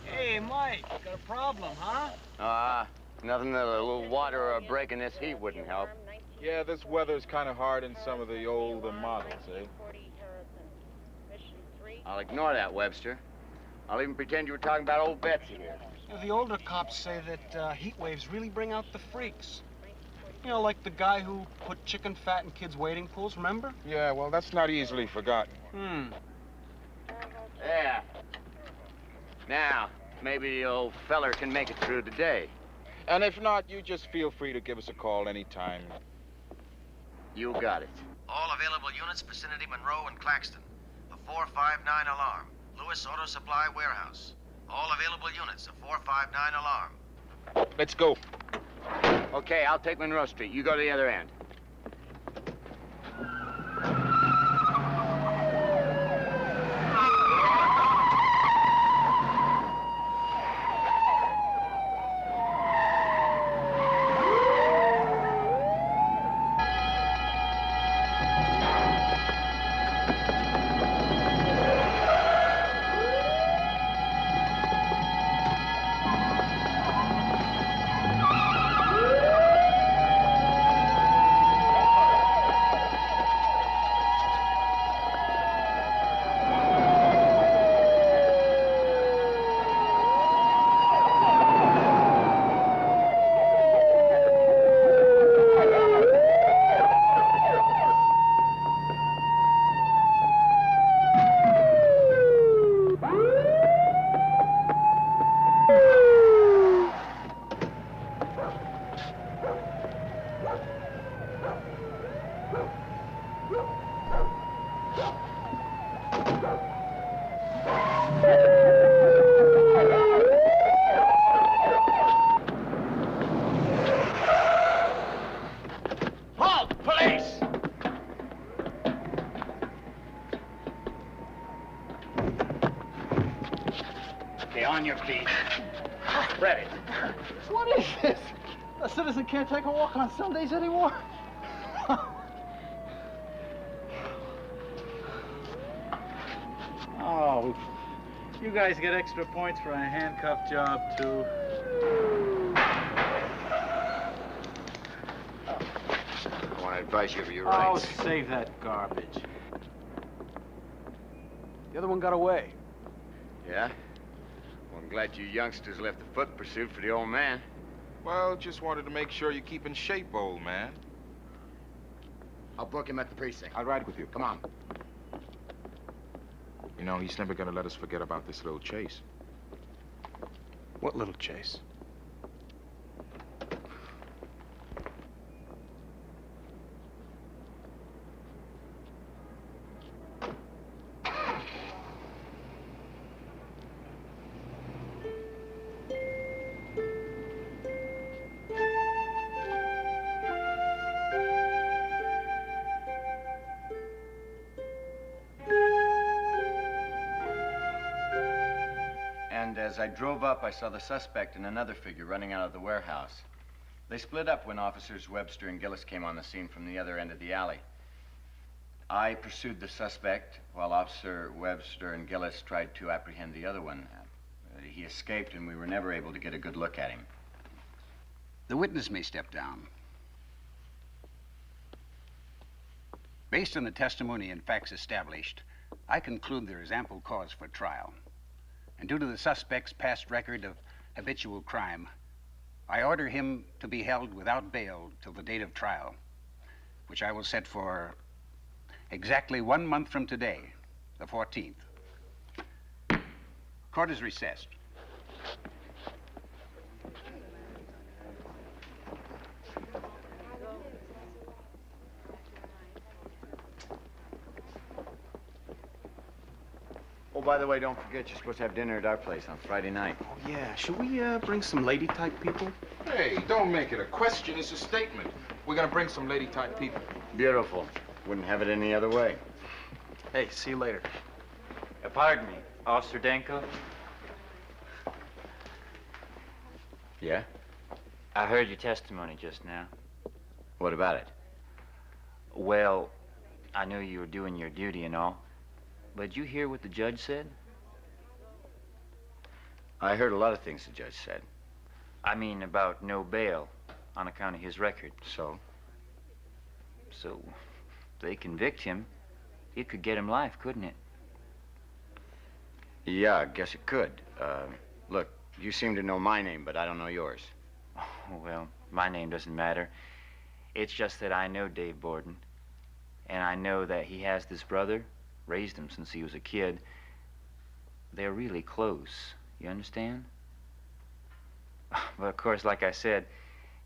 Hey, Mike, got a problem, huh? Nothing that a little water or a break in this heat wouldn't help. Yeah, this weather's kind of hard in some of the older models, eh? I'll ignore that, Webster. I'll even pretend you were talking about old Betsy here. You know, the older cops say that heat waves really bring out the freaks. You know, like the guy who put chicken fat in kids' wading pools, remember? Yeah, well, that's not easily forgotten. Yeah. Now, maybe the old feller can make it through today. And if not, you just feel free to give us a call anytime. You got it. All available units, vicinity Monroe and Claxton. A 459 alarm. Lewis Auto Supply Warehouse. All available units, a 459 alarm. Let's go. Okay, I'll take Monroe Street. You go to the other end. On your feet. Spread it. What is this? A citizen can't take a walk on Sundays anymore? Oh, you guys get extra points for a handcuff job, too. I want to advise you of your Oh, rights. save that garbage. The other one got away. Yeah? Well, I'm glad you youngsters left the foot pursuit for the old man. Well, just wanted to make sure you keep in shape, old man. I'll book him at the precinct. I'll ride with you. Come on. You know, he's never gonna let us forget about this little chase. What little chase? And as I drove up, I saw the suspect and another figure running out of the warehouse. They split up when Officers Webster and Gillis came on the scene from the other end of the alley. I pursued the suspect while Officer Webster and Gillis tried to apprehend the other one. He escaped and we were never able to get a good look at him. The witness may step down. Based on the testimony and facts established, I conclude there is ample cause for trial. And due to the suspect's past record of habitual crime, I order him to be held without bail till the date of trial, which I will set for exactly 1 month from today, the 14th. Court is recessed. Oh, by the way, don't forget you're supposed to have dinner at our place on Friday night. Oh, yeah. Should we bring some lady-type people? Hey, don't make it a question, it's a statement. We're gonna bring some lady-type people. Beautiful. Wouldn't have it any other way. Hey, see you later. Pardon me, Officer Danko? Yeah? I heard your testimony just now. What about it? Well, I knew you were doing your duty and all, but did you hear what the judge said? I heard a lot of things the judge said. I mean about no bail on account of his record. So? So, if they convict him, it could get him life, couldn't it? Yeah, I guess it could. Look, you seem to know my name, but I don't know yours. Oh, well, my name doesn't matter. It's just that I know Dave Borden. And I know that he has this brother, raised him since he was a kid. They're really close, you understand? But of course, like I said,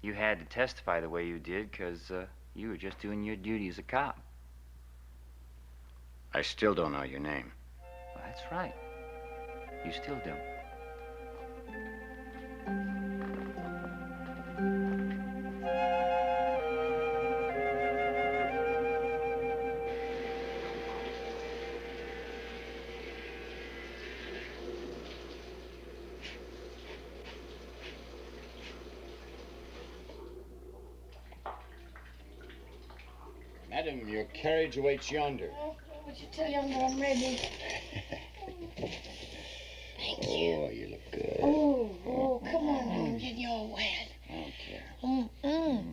you had to testify the way you did because you were just doing your duty as a cop. I still don't know your name. Well, that's right. You still don't. Madam, your carriage awaits yonder. Would you tell Yonder I'm ready? Thank you. Oh, you look good. Oh, come on, I'm getting you all wet. I don't care.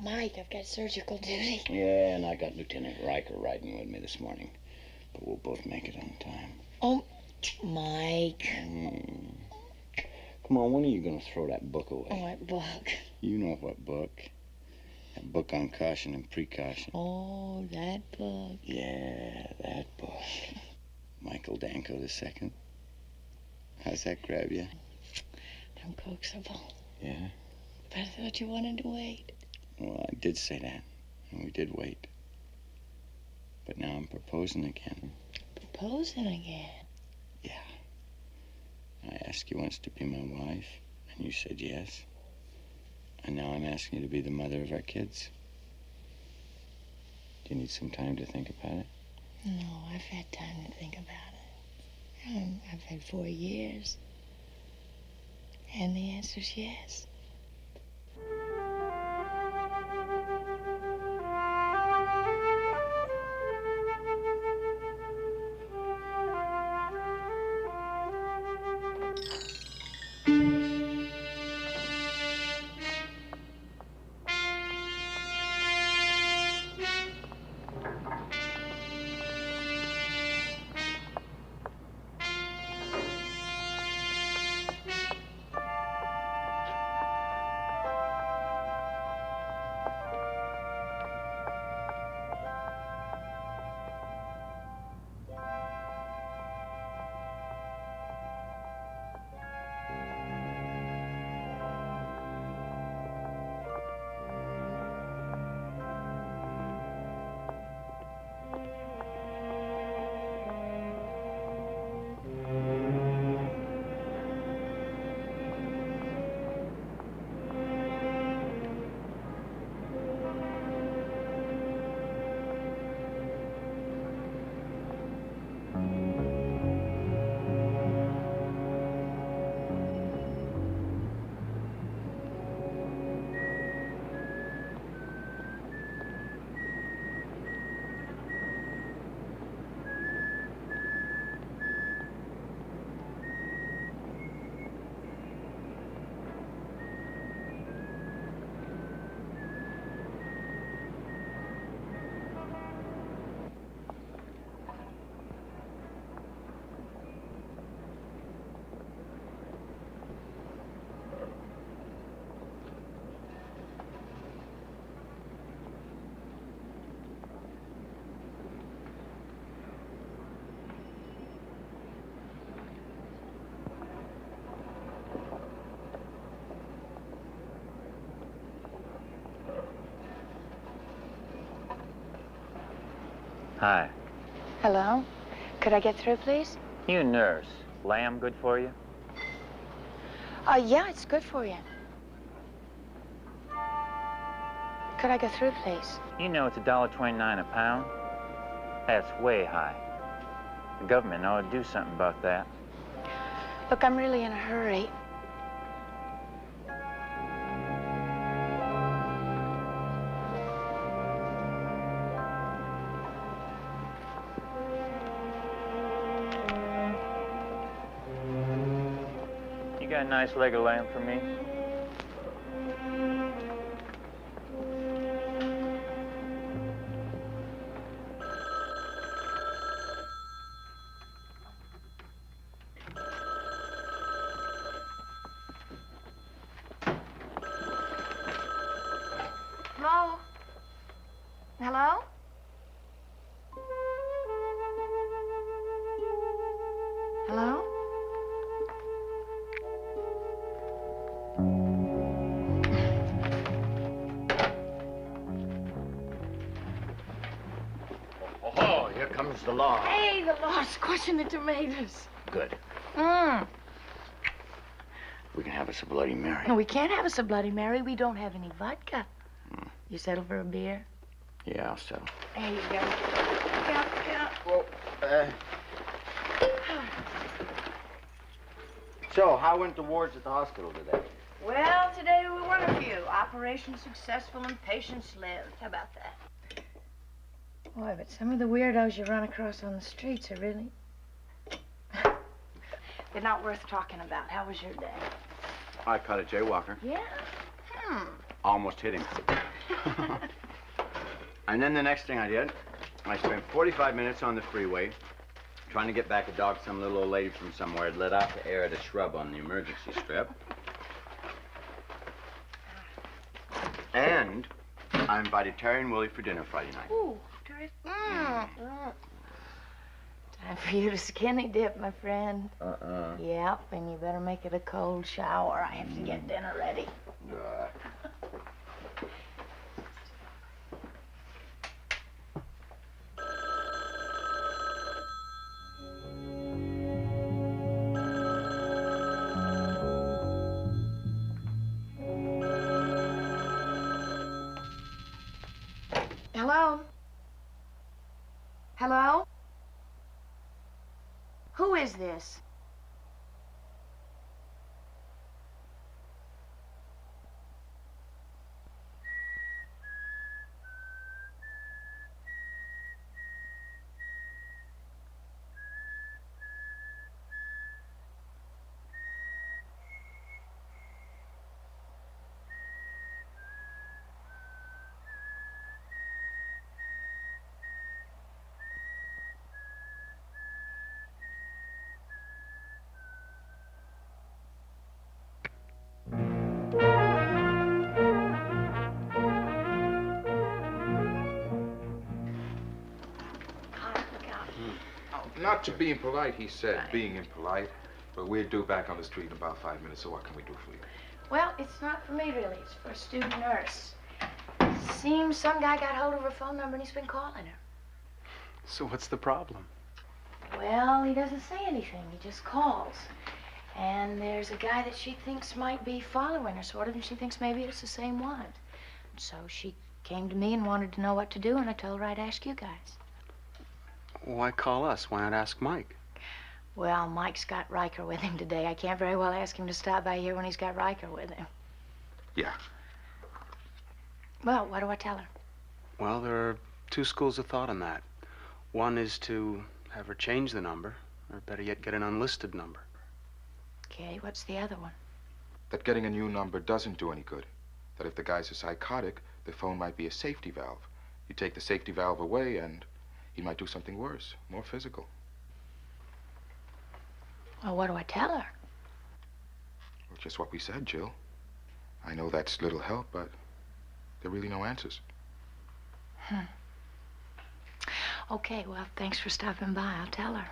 Mike, I've got surgical duty. Yeah, and I got Lieutenant Riker riding with me this morning. But we'll both make it on time. Oh, Mike. Come on, when are you going to throw that book away? What book? You know what book. That book on caution and precaution. Oh, that book. Yeah, that book. Michael Danko II. How's that grab you? Uncoaxable. Yeah? But I thought you wanted to wait. Well, I did say that. And we did wait. But now I'm proposing again. Proposing again? Yeah. I asked you once to be my wife, and you said yes. And now I'm asking you to be the mother of our kids. Do you need some time to think about it? No, I've had time to think about it. I've had 4 years. And the answer's yes. Hi. Hello? Could I get through, please? You nurse. Lamb good for you? Yeah, it's good for you. Could I go through, please? You know it's $1.29 a pound? That's way high. The government ought to do something about that. Look, I'm really in a hurry. got a nice leg of lamb for me? Hello? Hello? Hello? Oh, here comes the law. Hey, the law's squishing the tomatoes. Good. Mmm. We can have us a Bloody Mary. No, we can't have us a Bloody Mary. We don't have any vodka. You settle for a beer? Yeah, I'll settle. There you go. Yeah. Well, so, how went the wards at the hospital today? Well, today we won a few. Operation successful and patients lived. How about that? Boy, but some of the weirdos you run across on the streets are really... They're not worth talking about. How was your day? I caught a jaywalker. Yeah? Almost hit him. And then the next thing I did, I spent 45 minutes on the freeway trying to get back a dog some little old lady from somewhere had let out to air at a shrub on the emergency strip. And I invited Terry and Willie for dinner Friday night. Ooh, terrific. Time for you to skinny dip, my friend. Yep, and you better make it a cold shower. I have to get dinner ready. Hello? Hello? Who is this? Not to be impolite, he said, being impolite. But we're due back on the street in about 5 minutes, so what can we do for you? Well, it's not for me, really. It's for a student nurse. Seems some guy got hold of her phone number and he's been calling her. So what's the problem? Well, he doesn't say anything. He just calls. And there's a guy that she thinks might be following her, sort of, and she thinks maybe it's the same one. So she came to me and wanted to know what to do, and I told her I'd ask you guys. Why call us? Why not ask Mike? Well, Mike's got Riker with him today. I can't very well ask him to stop by here when he's got Riker with him. Yeah. Well, what do I tell her? Well, there are two schools of thought on that. One is to have her change the number, or better yet, get an unlisted number. Okay, what's the other one? That getting a new number doesn't do any good. That if the guy's a psychotic, the phone might be a safety valve. You take the safety valve away and he might do something worse, more physical. Well, what do I tell her? Well, just what we said, Jill. I know that's little help, but there are really no answers. Okay, well, thanks for stopping by. I'll tell her.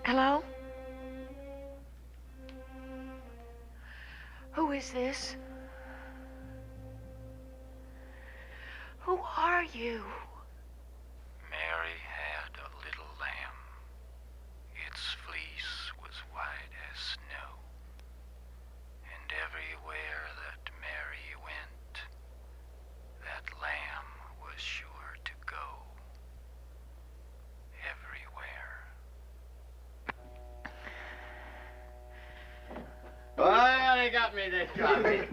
Hello? Who is this? Who are you? Mary had a little lamb. Its fleece was white as snow. And everywhere that Mary went, that lamb was sure to go. Everywhere. Well, they got me this time.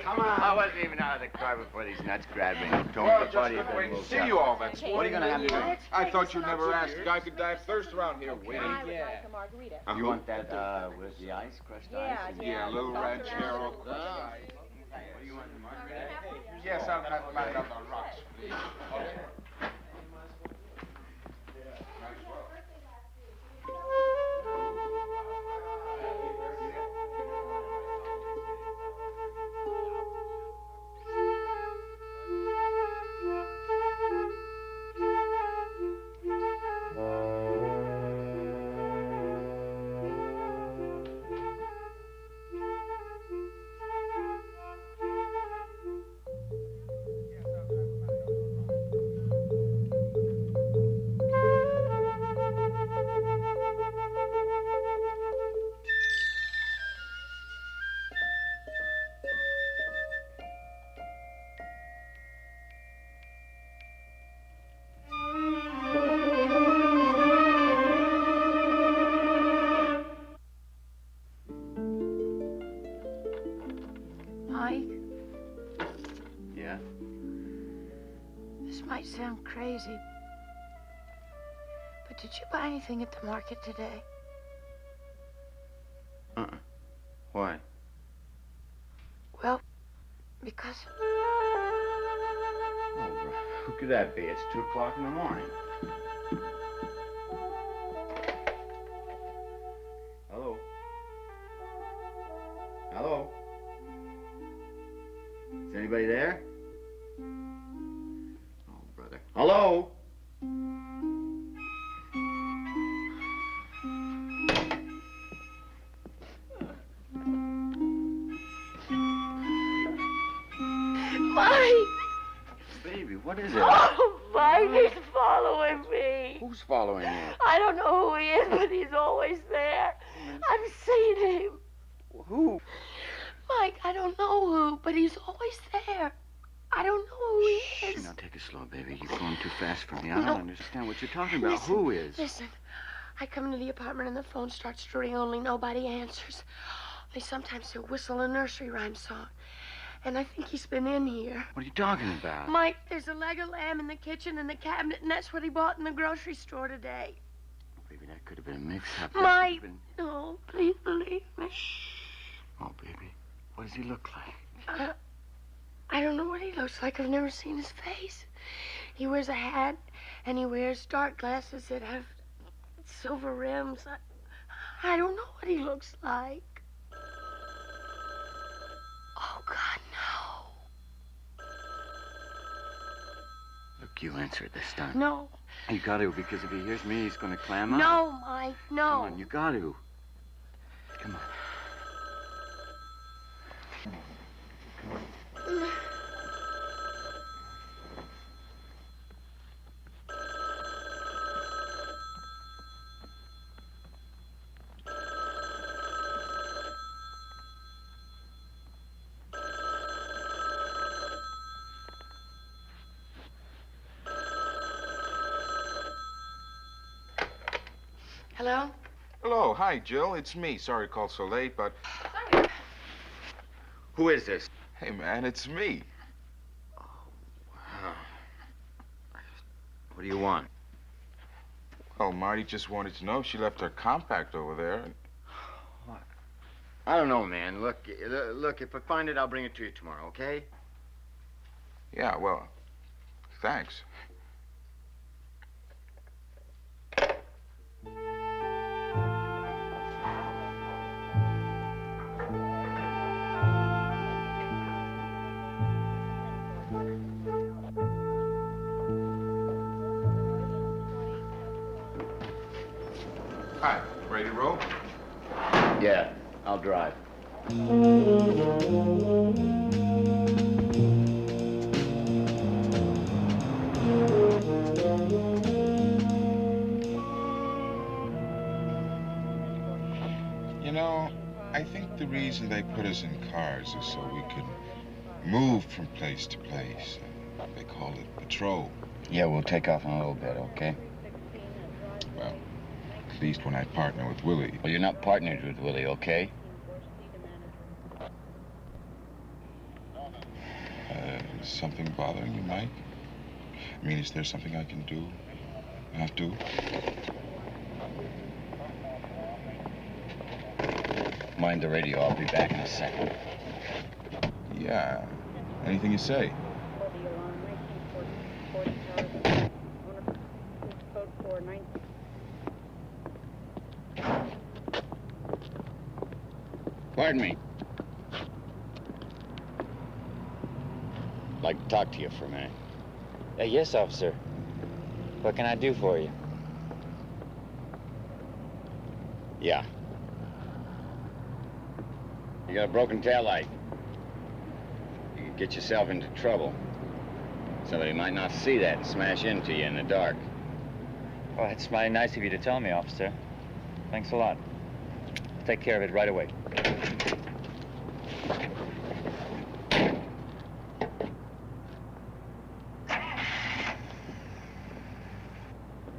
Come on. I wasn't even out of the car before these nuts grabbed me. Well, just couldn't wait to see you all. That's What are you gonna have to do? I thought you'd never ask. A guy could die of thirst around here waiting. Like a margarita. You want that with the ice, crushed ice? Yeah, a little red chair. What do you want, the margarita? Yes, I'll have to back up on rocks, please. Mike, Yeah? this might sound crazy, but did you buy anything at the market today? Why? Well, because... Oh, who could that be? It's 2 o'clock in the morning. Hello? Hello? Is anybody there? Oh, brother. Hello? Mike! Baby, what is it? Oh, Mike, he's following me. Who's following you? I don't know who he is, but he's always there. I've seen him. Who? Mike, I don't know who, but he's always there. I don't know who he is. Now take it slow, baby. You're going too fast for me. I No. don't understand what you're talking about. Listen, Who is? Listen, I come into the apartment and the phone starts to ring, only nobody answers. They sometimes he'll whistle a nursery rhyme song. And I think he's been in here. What are you talking about? Mike, there's a leg of lamb in the kitchen and the cabinet, and that's what he bought in the grocery store today. Baby, that could have been a mix-up. Mike, no, please believe me. Oh, baby. What does he look like? I don't know what he looks like. I've never seen his face. He wears a hat, and he wears dark glasses that have silver rims. I don't know what he looks like. Oh, God, no. Look, you answer it this time. No. You got to, because if he hears me, he's going to clam up. No, Mike, no. Come on, you got to. Come on. Hello? Hello, hi, Jill. It's me. Sorry to call so late, but... Who is this? Hey, man, it's me. Wow. What do you want? Oh, Marty just wanted to know if she left her compact over there. What? I don't know, man. Look, if I find it, I'll bring it to you tomorrow, okay? Yeah, well, thanks. Hi, ready to roll? Yeah, I'll drive. You know, I think the reason they put us in cars is so we can move from place to place. They call it patrol. Yeah, we'll take off in a little bit, okay? Well, at least when I partner with Willie. Well, you're not partnered with Willie, okay? Is something bothering you, Mike? I mean, is there something I can do? Not do? Mind the radio. I'll be back in a second. Yeah. Anything you say. Pardon me. I'd like to talk to you for a minute. Yes, officer. What can I do for you? Yeah. You got a broken taillight. You could get yourself into trouble. Somebody might not see that and smash into you in the dark. Oh, it's mighty nice of you to tell me, officer. Thanks a lot. I'll take care of it right away.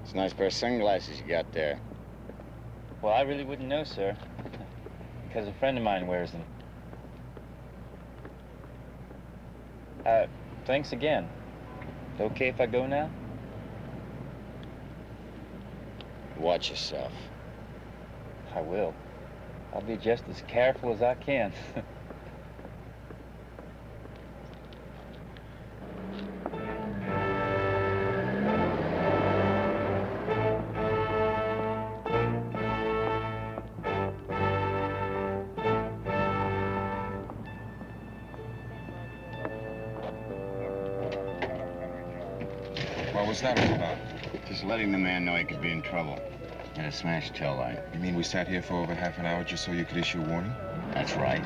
It's a nice pair of sunglasses you got there. Well, I really wouldn't know, sir. Because a friend of mine wears them. Thanks again. It's okay if I go now? Watch yourself. I will. I'll be just as careful as I can. What was that all about? Just letting the man know he could be in trouble. And a smashed tail light. You mean we sat here for over half an hour just so you could issue a warning? That's right.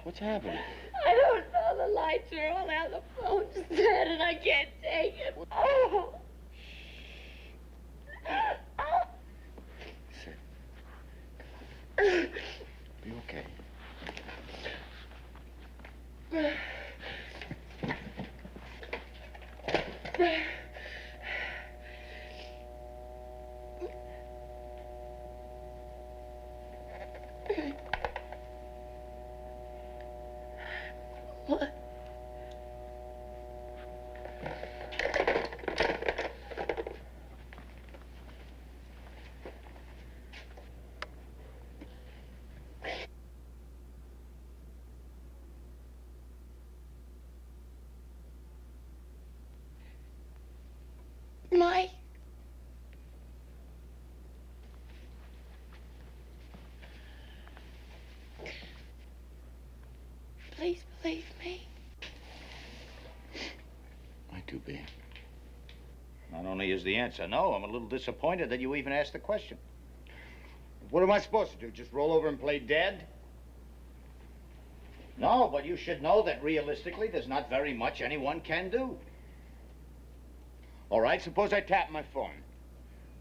What's happened? I don't know. The lights are all out. The phone's dead, and I can't take it. Oh. Sit. Be okay. believe me? I do, B. Not only is the answer no, I'm a little disappointed that you even asked the question. What am I supposed to do? Just roll over and play dead? No, but you should know that realistically, there's not very much anyone can do. All right, suppose I tap my phone.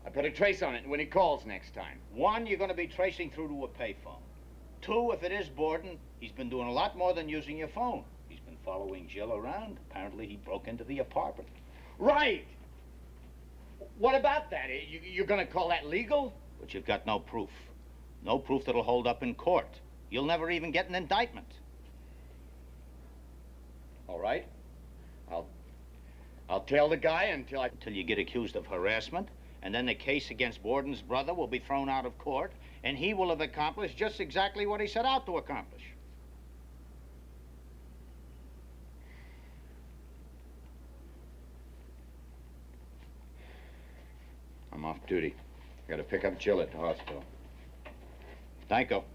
I put a trace on it when he calls next time. 1, you're going to be tracing through to a payphone. 2, if it is Borden, he's been doing a lot more than using your phone. He's been following Jill around. Apparently, he broke into the apartment. Right! What about that? You're going to call that legal? But you've got no proof. No proof that'll hold up in court. You'll never even get an indictment. All right? I'll tail the guy until you get accused of harassment, and then the case against Borden's brother will be thrown out of court, and he will have accomplished just exactly what he set out to accomplish. I'm off duty. I gotta pick up Jill at the hospital. Danko.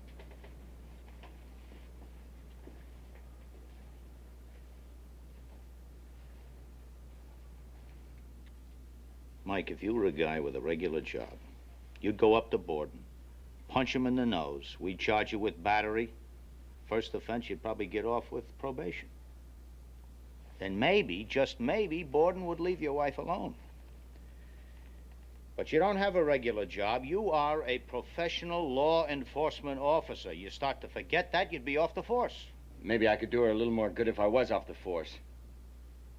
Mike, if you were a guy with a regular job, you'd go up to Borden, punch him in the nose. We'd charge you with battery. First offense, you'd probably get off with probation. Then maybe, just maybe, Borden would leave your wife alone. But you don't have a regular job. You are a professional law enforcement officer. You start to forget that, you'd be off the force. Maybe I could do her a little more good if I was off the force.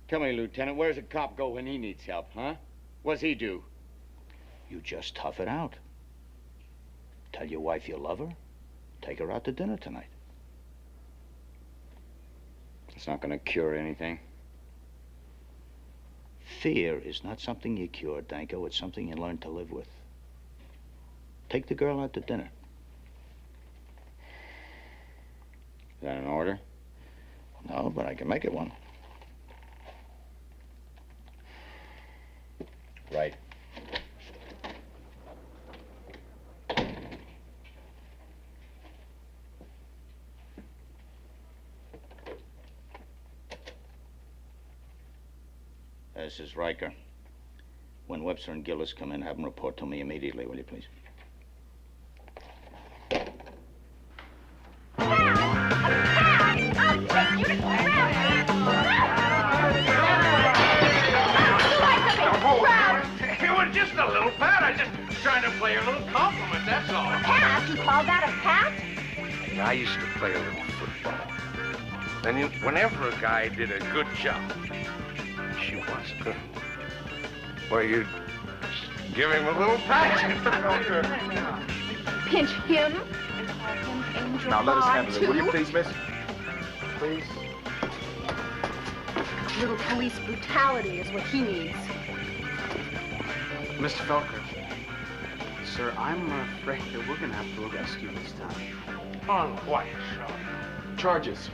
Tell me, Lieutenant, where's a cop go when he needs help, huh? What's he do? You just tough it out. Tell your wife you love her. Take her out to dinner tonight. It's not gonna cure anything. Fear is not something you cure, Danko. It's something you learn to live with. Take the girl out to dinner. Is that an order? No, but I can make it one. Right. This is Riker. When Webster and Gillis come in, have them report to me immediately, will you, please? It was just a little pat. I just trying to play a little compliment, that's all. Pat? You call that a pat? Yeah, I used to play a little football. And whenever a guy did a good job, she was good. Well, you'd give him a little pat. Pinch him and call him Angel Now let us Bob, handle it, too. will you please, miss? Please. Little police brutality is what he needs. Mr. Felker, sir, I'm afraid that we're going to have to arrest you this time. On what, sir? Charges.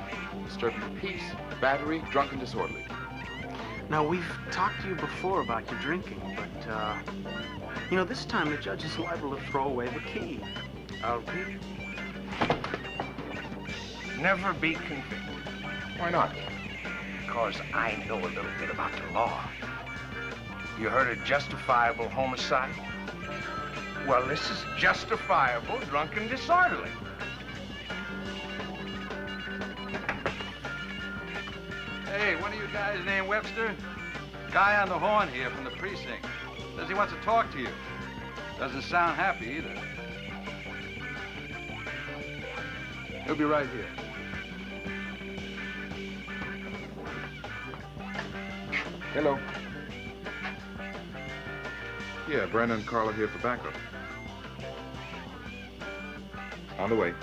Disturbing the peace, battery, drunken disorderly. Now, we've talked to you before about your drinking, but, you know, this time the judge is liable to throw away the key. I'll be. Never be convicted. Why not? Because I know a little bit about the law. You heard of justifiable homicide? Well, this is justifiable drunken disorderly. Hey, one of you guys named Webster? Guy on the horn here from the precinct. Says he wants to talk to you. Doesn't sound happy either. He'll be right here. Hello. Yeah, Brandon and Carla here for backup. On the way.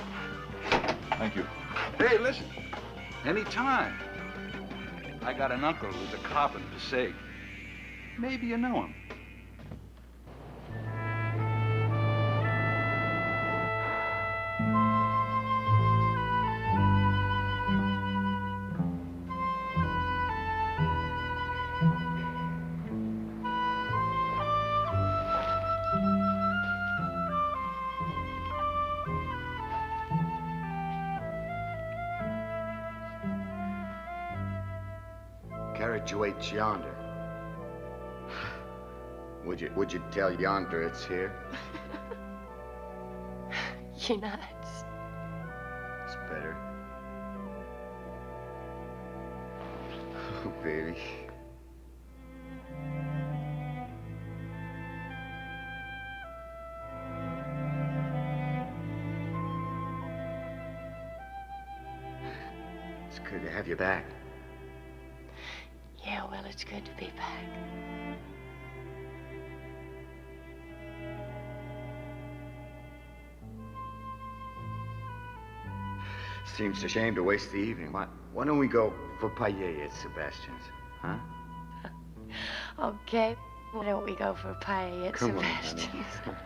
Thank you. Hey, listen. Anytime. I got an uncle who's a cop in Passaic. Maybe you know him. carriage waits yonder. Would you tell yonder it's here? You're nuts. It's better. Oh, baby. It's good to have you back. Yeah, well, it's good to be back. Seems a shame to waste the evening. Why don't we go for paella at Sebastian's, huh? Okay, why don't we go for paella at Come on, Sebastian's? honey.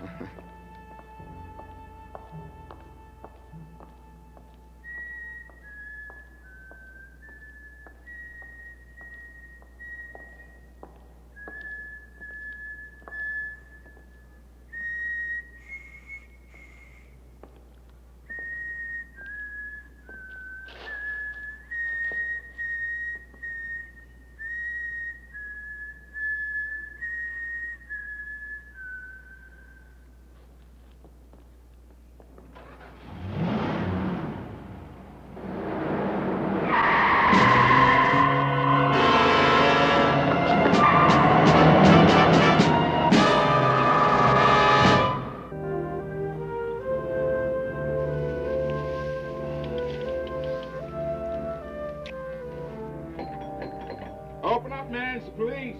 Open up, man. It's the police.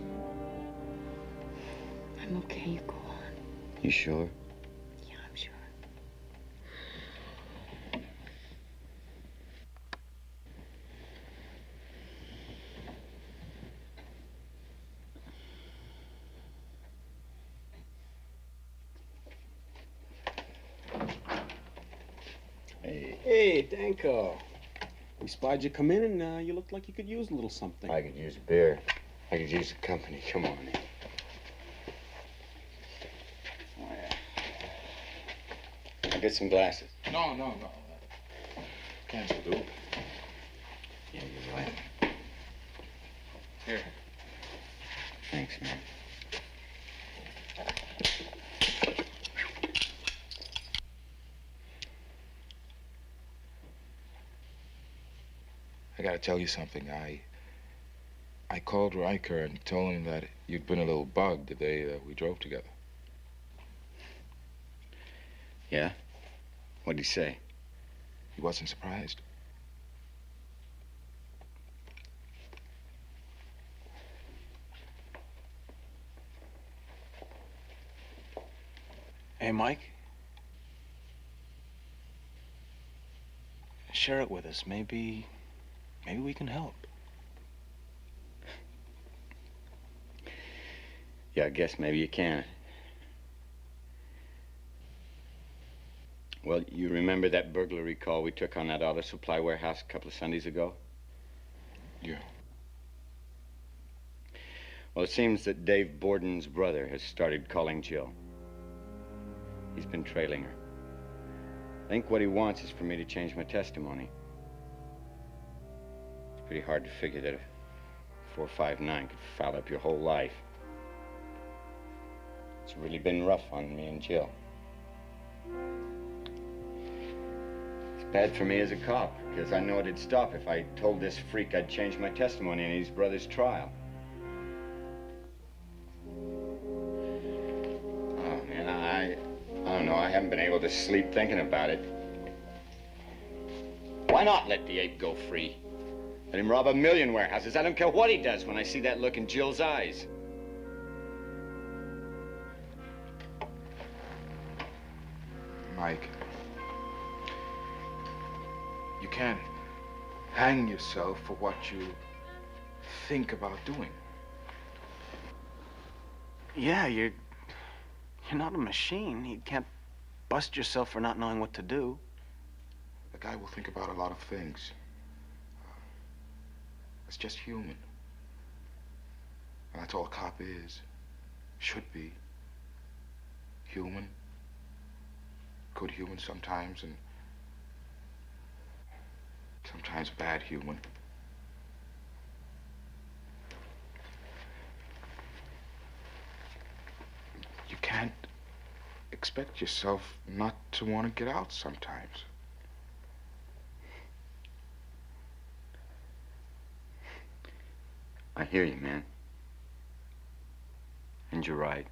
I'm okay, you go on. You sure? Yeah, I'm sure. Hey, Danko. We spied you come in, and you looked like you could use a little something. I could use a beer. I could use the company. Come on. Oh, yeah. I'll get some glasses. No. Can't do. Yeah, you're right. Here. Thanks, man. I gotta tell you something. I called Riker and told him that you'd been a little bugged the day we drove together. Yeah? What'd he say? He wasn't surprised. Hey, Mike. Share it with us. Maybe we can help. Yeah, I guess maybe you can. Well, you remember that burglary call we took on that auto supply warehouse a couple of Sundays ago? Yeah. Well, it seems that Dave Borden's brother has started calling Jill. He's been trailing her. I think what he wants is for me to change my testimony. It's pretty hard to figure that a 459 could foul up your whole life. It's really been rough on me and Jill. It's bad for me as a cop, because I know it'd stop if I told this freak I'd change my testimony in his brother's trial. Oh, man, I don't know. I haven't been able to sleep thinking about it. Why not let the ape go free? Let him rob 1,000,000 warehouses. I don't care what he does when I see that look in Jill's eyes. Mike, you can't hang yourself for what you think about doing. Yeah, you're not a machine. You can't bust yourself for not knowing what to do. A guy will think about a lot of things. It's just human. And that's all a cop is. Should be. Human. Good human sometimes, and sometimes bad human. can't expect yourself not to want to get out sometimes. I hear you, man. And you're right.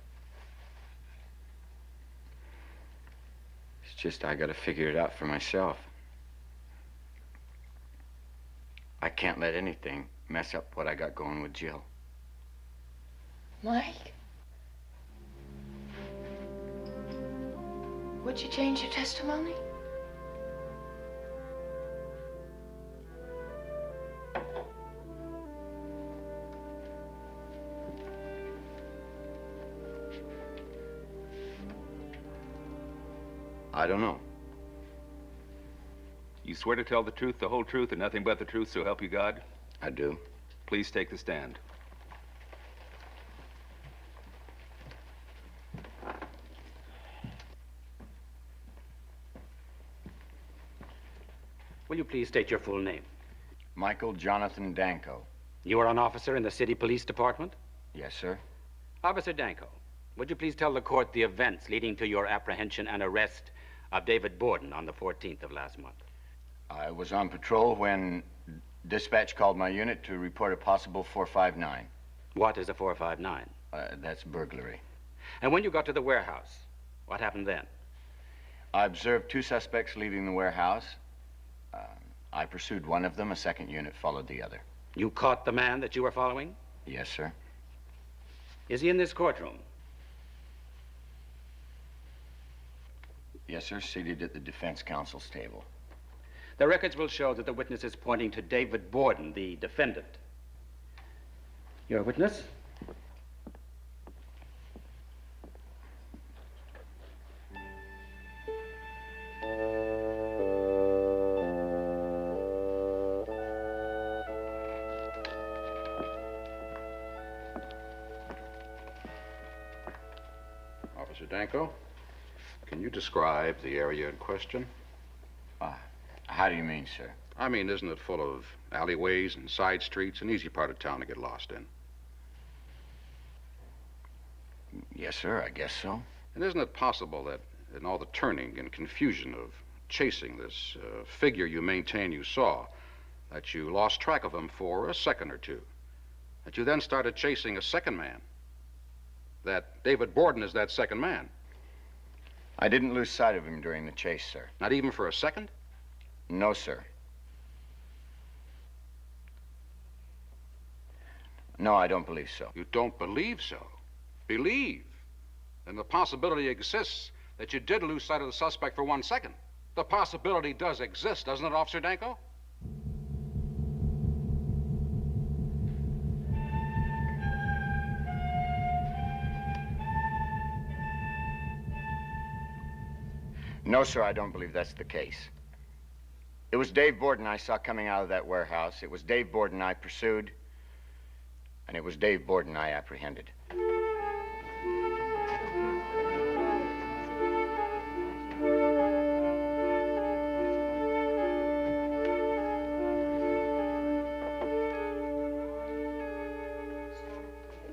It's just I gotta figure it out for myself. I can't let anything mess up what I got going with Jill. Mike? Would you change your testimony? I don't know. You swear to tell the truth, the whole truth, and nothing but the truth, so help you God? I do. Please take the stand. Will you please state your full name? Michael Jonathan Danko. You are an officer in the city police department? Yes, sir. Officer Danko, would you please tell the court the events leading to your apprehension and arrest of David Borden on the 14th of last month? I was on patrol when dispatch called my unit to report a possible 459. What is a 459? That's burglary. And when you got to the warehouse, what happened then? I observed two suspects leaving the warehouse. I pursued one of them. A second unit followed the other. You caught the man that you were following? Yes, sir. Is he in this courtroom? Yes, sir. Seated at the defense counsel's table. The records will show that the witness is pointing to David Borden, the defendant. Your witness? Officer Danko, can you describe the area in question? How do you mean, sir? I mean, isn't it full of alleyways and side streets, an easy part of town to get lost in? Yes, sir, I guess so. And isn't it possible that in all the turning and confusion of chasing this figure you maintain you saw, that you lost track of him for a second or two? That you then started chasing a second man? That David Borden is that second man? I didn't lose sight of him during the chase, sir. Not even for a second? No, sir. No, I don't believe so. You don't believe so? Believe? Then the possibility exists that you did lose sight of the suspect for 1 second. The possibility does exist, doesn't it, Officer Danko? No, sir, I don't believe that's the case. It was Dave Borden I saw coming out of that warehouse. It was Dave Borden I pursued. And it was Dave Borden I apprehended.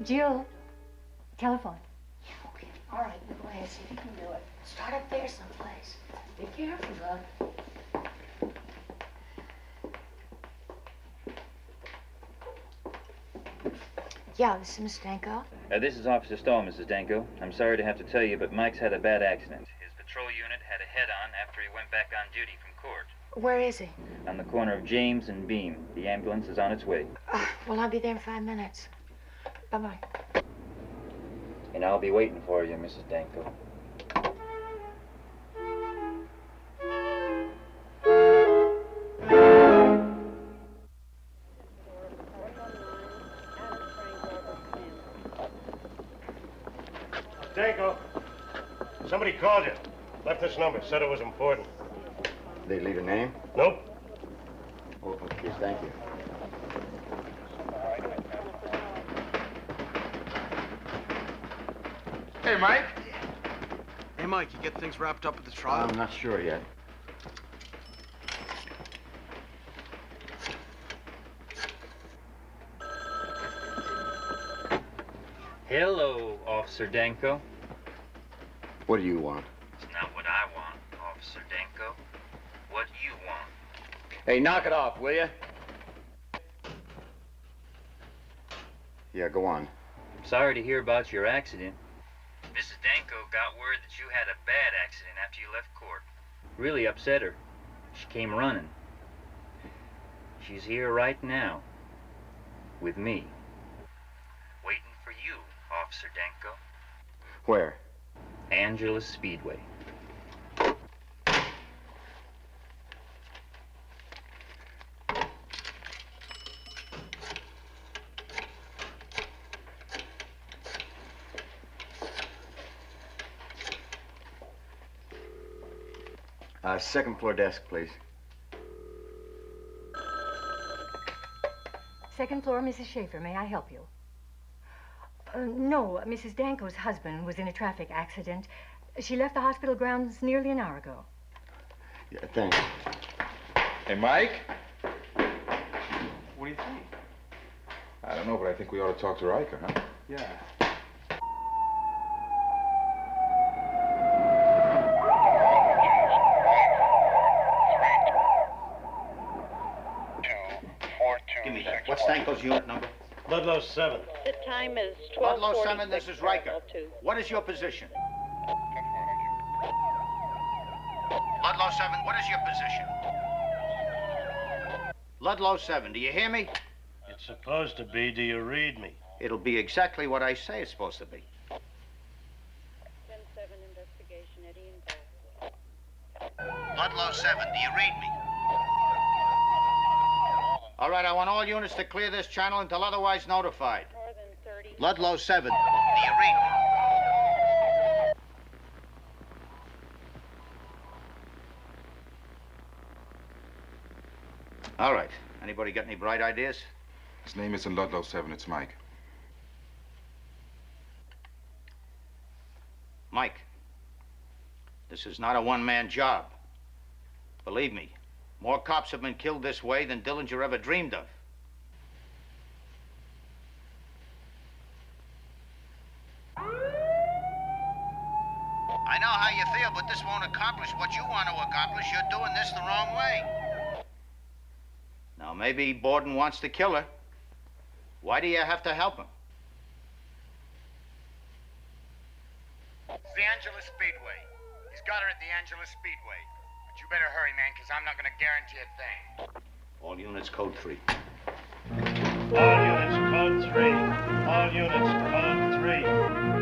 Jill, telephone. Yeah, okay. All right, go ahead, see if you can do it. Start up there someplace. Be careful, bud. Yeah, this is Miss Danko. This is Officer Stahl, Mrs. Danko. I'm sorry to have to tell you, but Mike's had a bad accident. His patrol unit had a head-on after he went back on duty from court. Where is he? On the corner of James and Beam. The ambulance is on its way. Well, I'll be there in 5 minutes. Bye-bye. And I'll be waiting for you, Mrs. Danko. Danko, somebody called you. Left this number, said it was important. They leave a name? Nope. Oh, okay, thank you. Hey, Mike. Hey, Mike, you get things wrapped up at the trial? I'm not sure yet. Hello, Officer Danko. What do you want? It's not what I want, Officer Danko. What you want. Hey, knock it off, will you? Yeah, go on. I'm sorry to hear about your accident. Mrs. Danko got word that you had a bad accident after you left court. Really upset her. She came running. She's here right now. With me. Waiting for you, Officer Danko. Where? Angeles Speedway. Second floor desk, please. Second floor, Mrs. Schaefer. May I help you? No, Mrs. Danko's husband was in a traffic accident. She left the hospital grounds nearly an hour ago. Yeah, thanks. Hey, Mike? What do you think? I don't know, but I think we ought to talk to Riker, huh? Yeah. Give me that. What's Danko's unit number? Ludlow 7. The time is 12:46. Ludlow 7, this is Riker. What is your position? Ludlow 7, what is your position? Ludlow 7, do you hear me? It's supposed to be, do you read me? It'll be exactly what I say it's supposed to be. 10-7 investigation, Eddie and Ludlow 7, do you read me? All right, I want all units to clear this channel until otherwise notified. Ludlow 7, do you read me? All right. Anybody got any bright ideas? His name isn't Ludlow 7, it's Mike. Mike, this is not a one-man job. Believe me, more cops have been killed this way than Dillinger ever dreamed of. I know how you feel, but this won't accomplish what you want to accomplish. You're doing this the wrong way. Now, maybe Borden wants to kill her. Why do you have to help him? It's the Angeles Speedway. He's got her at the Angeles Speedway. But you better hurry, man, because I'm not going to guarantee a thing. All units, code 3. All units, code 3. All units, code 3.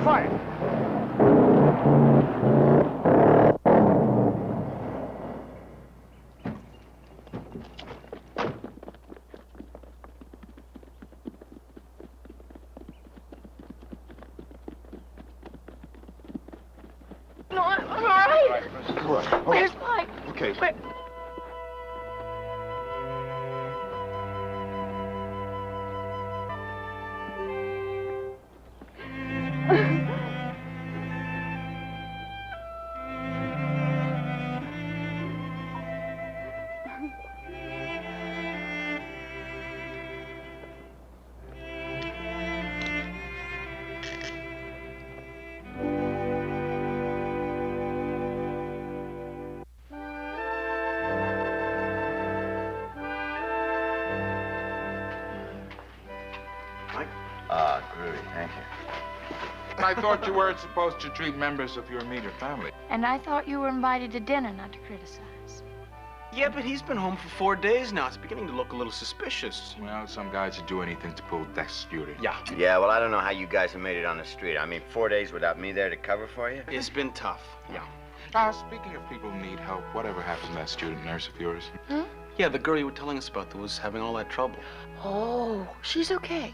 fire. No, I'm all right. Where's Mike? Okay. Where? Groovy, thank you. I thought you weren't supposed to treat members of your immediate family. And I thought you were invited to dinner, not to criticize. Yeah, but he's been home for 4 days now. It's beginning to look a little suspicious. Well, some guys would do anything to pull desk duty. Yeah. Yeah, well, I don't know how you guys have made it on the street. I mean, 4 days without me there to cover for you? It's been tough, yeah. Speaking of people who need help, whatever happened to that student nurse of yours? Hmm? Yeah, the girl you were telling us about that was having all that trouble. Oh, she's okay.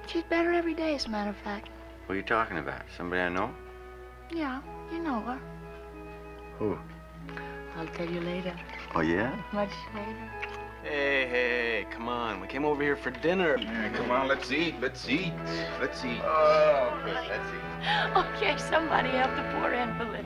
She's better every day, as a matter of fact. What are you talking about? Somebody I know? Yeah, you know her. Who? I'll tell you later. Oh, yeah? Much later. Hey, come on. We came over here for dinner. Yeah, come on, let's eat. Let's eat. Oh, okay, let's eat. Okay, somebody help the poor invalid.